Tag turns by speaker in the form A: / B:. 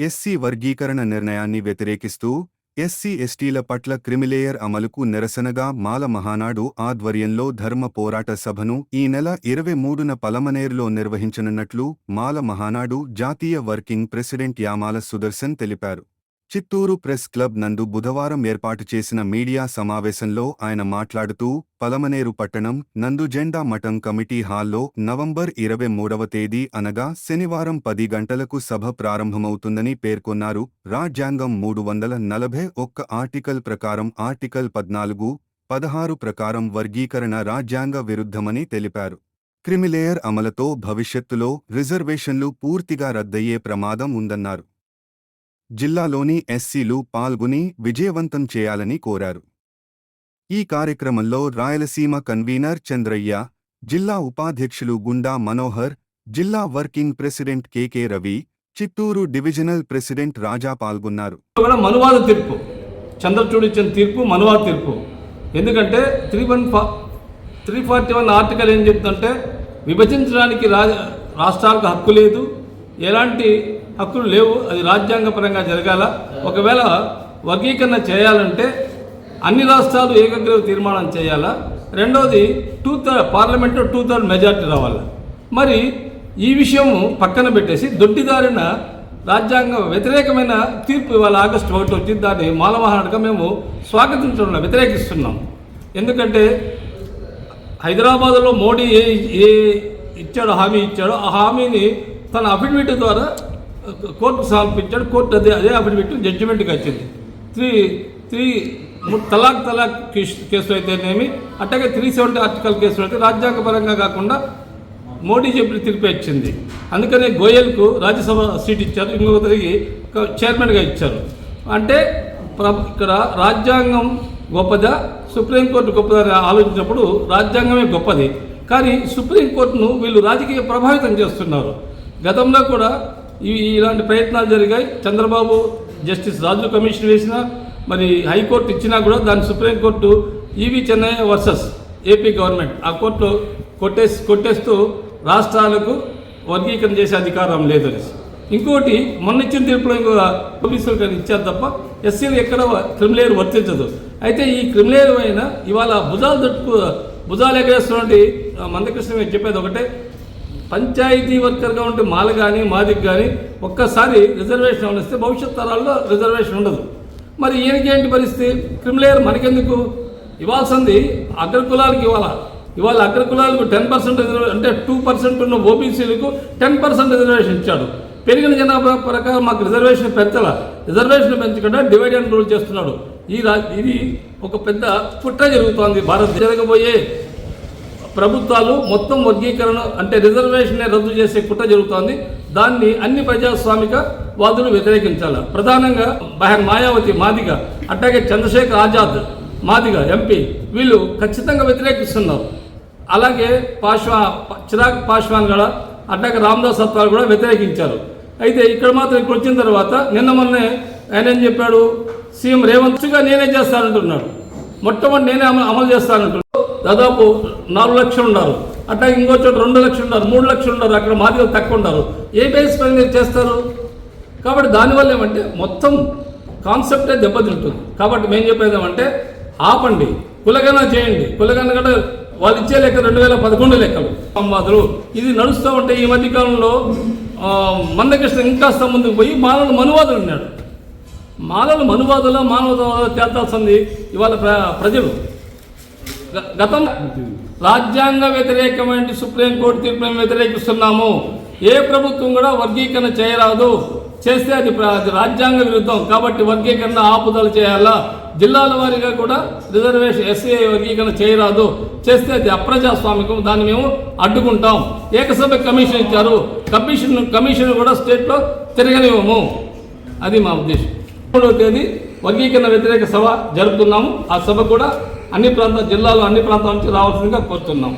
A: SC వర్గీకరణ నిర్ణయాన్ని వ్యతిరేకిస్తూ ఎస్సీ ఎస్టీల పట్ల క్రిమిలేయర్ అమలుకు నిరసనగా మాల మహానాడు ఆధ్వర్యంలో ధర్మ పోరాట సభను ఈ నెల 23న పలమనేరులో నిర్వహించనున్నట్లు మాల మహానాడు జాతీయ వర్కింగ్ ప్రెసిడెంట్ యామాల సుదర్శన్ తెలిపారు. చిత్తూరు ప్రెస్ క్లబ్ నందు బుధవారం ఏర్పాటు చేసిన మీడియా సమావేశంలో ఆయన మాట్లాడుతూ పలమనేరు పట్టణం నందు జెండా మఠం కమిటీ హాల్లో నవంబర్ 23వ తేదీ అనగా శనివారం 10 గంటలకు సభ ప్రారంభమవుతుందని పేర్కొన్నారు. రాజ్యాంగం 341 ఆర్టికల్ ప్రకారం ఆర్టికల్ 14, 16 ప్రకారం వర్గీకరణ రాజ్యాంగ విరుద్ధమని తెలిపారు. క్రిమిలేయర్ అమలుతో భవిష్యత్తులో రిజర్వేషన్లు పూర్తిగా రద్దయ్యే ప్రమాదం ఉందన్నారు. జిల్లాలోని ఎస్సీలు పాల్గొని విజయవంతం చేయాలని కోరారు. ఈ కార్యక్రమంలో రాయలసీమ కన్వీనర్ చంద్రయ్య, జిల్లా ఉపాధ్యక్షులు గుండా మనోహర్, జిల్లా working president K Ravi, Chittoor divisional president Raja పాల్గొన్నారు.
B: మనువాద తీర్పు, చంద్రచూడ్ ఇచ్చిన తీర్పు మనువాద తీర్పు. ఎందుకంటే 341 ఆర్టికల్ ఏం చెప్తుందంటే విభజించడానికి రాష్ట్రాలకు హక్కు లేదు, ఎలాంటి హక్కులు లేవు, అది రాజ్యాంగపరంగా జరగాల. ఒకవేళ వర్గీకరణ చేయాలంటే అన్ని రాష్ట్రాలు ఏకగ్రీవ తీర్మానం చేయాలా. రెండోది పార్లమెంట్లో 2/3 మెజార్టీ రావాలా. మరి ఈ విషయం పక్కన పెట్టేసి దొడ్డిదారిన రాజ్యాంగ వ్యతిరేకమైన తీర్పు ఇవాళ ఆగస్టు 1 వచ్చింది. దాన్ని మాలమహానాడుగా మేము స్వాగతించడం వ్యతిరేకిస్తున్నాం. ఎందుకంటే హైదరాబాద్లో మోడీ ఏ ఇచ్చాడో హామీ ఇచ్చాడో ఆ హామీని తన అఫిడవిట్ ద్వారా కోర్టుకు సమర్పించాడు. కోర్టు అదే అఫిడవిట్ జడ్జిమెంట్కి వచ్చింది. 3 తలాక్ కేసులు అయితేనేమి, అట్లాగే 370 ఆర్టికల్ కేసులు అయితే రాజ్యాంగపరంగా కాకుండా మోడీ చెప్పిన తీర్పు ఇచ్చింది. అందుకనే గోయల్కు రాజ్యసభ సీట్ ఇచ్చారు, ఇంకొకరికి చైర్మన్గా ఇచ్చారు. అంటే ఇక్కడ రాజ్యాంగం గొప్పదా సుప్రీంకోర్టు గొప్పదని ఆలోచించినప్పుడు రాజ్యాంగమే గొప్పది. కానీ సుప్రీంకోర్టును వీళ్ళు రాజకీయ ప్రభావితం చేస్తున్నారు. గతంలో కూడా ఇలాంటి ప్రయత్నాలు జరిగాయి. చంద్రబాబు జస్టిస్ రాజు కమిషన్ వేసినా, మరి హైకోర్టు ఇచ్చినా కూడా దాన్ని సుప్రీంకోర్టు ఈవి చెన్నై వర్సెస్ ఏపీ గవర్నమెంట్ ఆ కోర్టులో కొట్టేస్తూ రాష్ట్రాలకు వర్గీకరణ చేసే అధికారం లేదని. ఇంకోటి మొన్న ఇచ్చిన తీర్పులో పోలీసులు కానీ ఇచ్చారు తప్ప ఎస్సీలు ఎక్కడ క్రిమిలేయర్ వర్తించదు. అయితే ఈ క్రిమిలేయర్ అయినా ఇవాళ భుజాలు ఎగరేస్తున్నటువంటి మందకృష్ణ చెప్పేది ఒకటే, పంచాయతీ వర్కర్గా ఉంటే మాల కానీ మాదికి కానీ ఒక్కసారి రిజర్వేషన్ అమలిస్తే భవిష్యత్ తరాల్లో రిజర్వేషన్ ఉండదు. మరి ఈయనకేంటి పరిస్థితి? క్రిమిలేయర్ మనకెందుకు ఇవ్వాల్సింది? అగ్రకులాలకు ఇవాళ అగ్రకులాలకు 10% రిజర్వేషన్, అంటే 2% ఉన్న ఓబీసీలకు 10% రిజర్వేషన్ ఇచ్చాడు. పెరిగిన జనాభా ప్రకారం మాకు రిజర్వేషన్ రిజర్వేషన్ పెంచకుండా డివైడ్ అండ్ రూల్ చేస్తున్నాడు. ఇది ఒక పెద్ద కుట్ర జరుగుతోంది. జరగబోయే ప్రభుత్వాలు మొత్తం వర్గీకరణ అంటే రిజర్వేషన్ రద్దు చేసే కుట్ర జరుగుతోంది. దాన్ని అన్ని ప్రజాస్వామిక వాదులు వ్యతిరేకించాలి. ప్రధానంగా మాయావతి మాదిగ, అట్లాగే చంద్రశేఖర్ ఆజాద్ మాదిగ ఎంపీ, వీళ్ళు ఖచ్చితంగా వ్యతిరేకిస్తున్నారు. అలాగే చిరాగ్ పాశ్వాన్ కూడా, అట్లాగే రామదాస్ అత్వాల్ కూడా వ్యతిరేకించారు. అయితే ఇక్కడ మాత్రం ఇక్కడ వచ్చిన తర్వాత మొన్నే ఆయన ఏం చెప్పాడు, సీఎం రేవంత్గా నేనే చేస్తానంటున్నాడు, మొట్టమొదటి నేనే అమలు చేస్తానంటున్నాడు. దాదాపు 4 లక్షలు ఉన్నారు, అట్లాగే ఇంకో చోట 2 లక్షలు ఉన్నారు, 3 లక్షలు ఉన్నారు. అక్కడ మాదిగలు తక్కువ ఉన్నారు. ఏ బేస్ పైన చేస్తారు? కాబట్టి దానివల్ల ఏమంటే మొత్తం కాన్సెప్టే దెబ్బతింటుంది. కాబట్టి మేము చెప్పేది ఏమంటే ఆపండి, కులగణన చేయండి. కులగణన కూడా వాళ్ళు ఇచ్చే లెక్క 2011 లెక్కలు సంవాదులు ఇది నడుస్తూ ఉంటే ఈ మధ్యకాలంలో మందకృష్ణ ఇంకాస్త ముందుకు పోయి మాలలు మనువాదులు ఉన్నాడు. మాలలు మనువాదుల మానవవాదులు తేల్చాల్సింది ఇవాళ ప్రజలు. గతం రాజ్యాంగ వ్యతిరేకమైన సుప్రీంకోర్టు తీర్పు మేము వ్యతిరేకిస్తున్నాము. ఏ ప్రభుత్వం కూడా వర్గీకరణ చేయరాదు, చేస్తే అది రాజ్యాంగ విరుద్ధం. కాబట్టి వర్గీకరణ ఆపుదల చేయాలా. జిల్లాల వారీగా కూడా రిజర్వేషన్ ఎస్సీ వర్గీకరణ చేయరాదు, చేస్తే అది అప్రజాస్వామికం, దాన్ని మేము అడ్డుకుంటాం. ఏకసభ్య కమిషన్ ఇచ్చారు, కమిషన్ కూడా స్టేట్లో తిరగనివ్వము. అది మా ఉద్దేశం. 3వ తేదీ వర్గీకరణ వ్యతిరేక సభ జరుపుతున్నాము. ఆ సభ కూడా జిల్లాలో అన్ని ప్రాంతాల నుంచి రావాల్సిందిగా కోరుతున్నాం.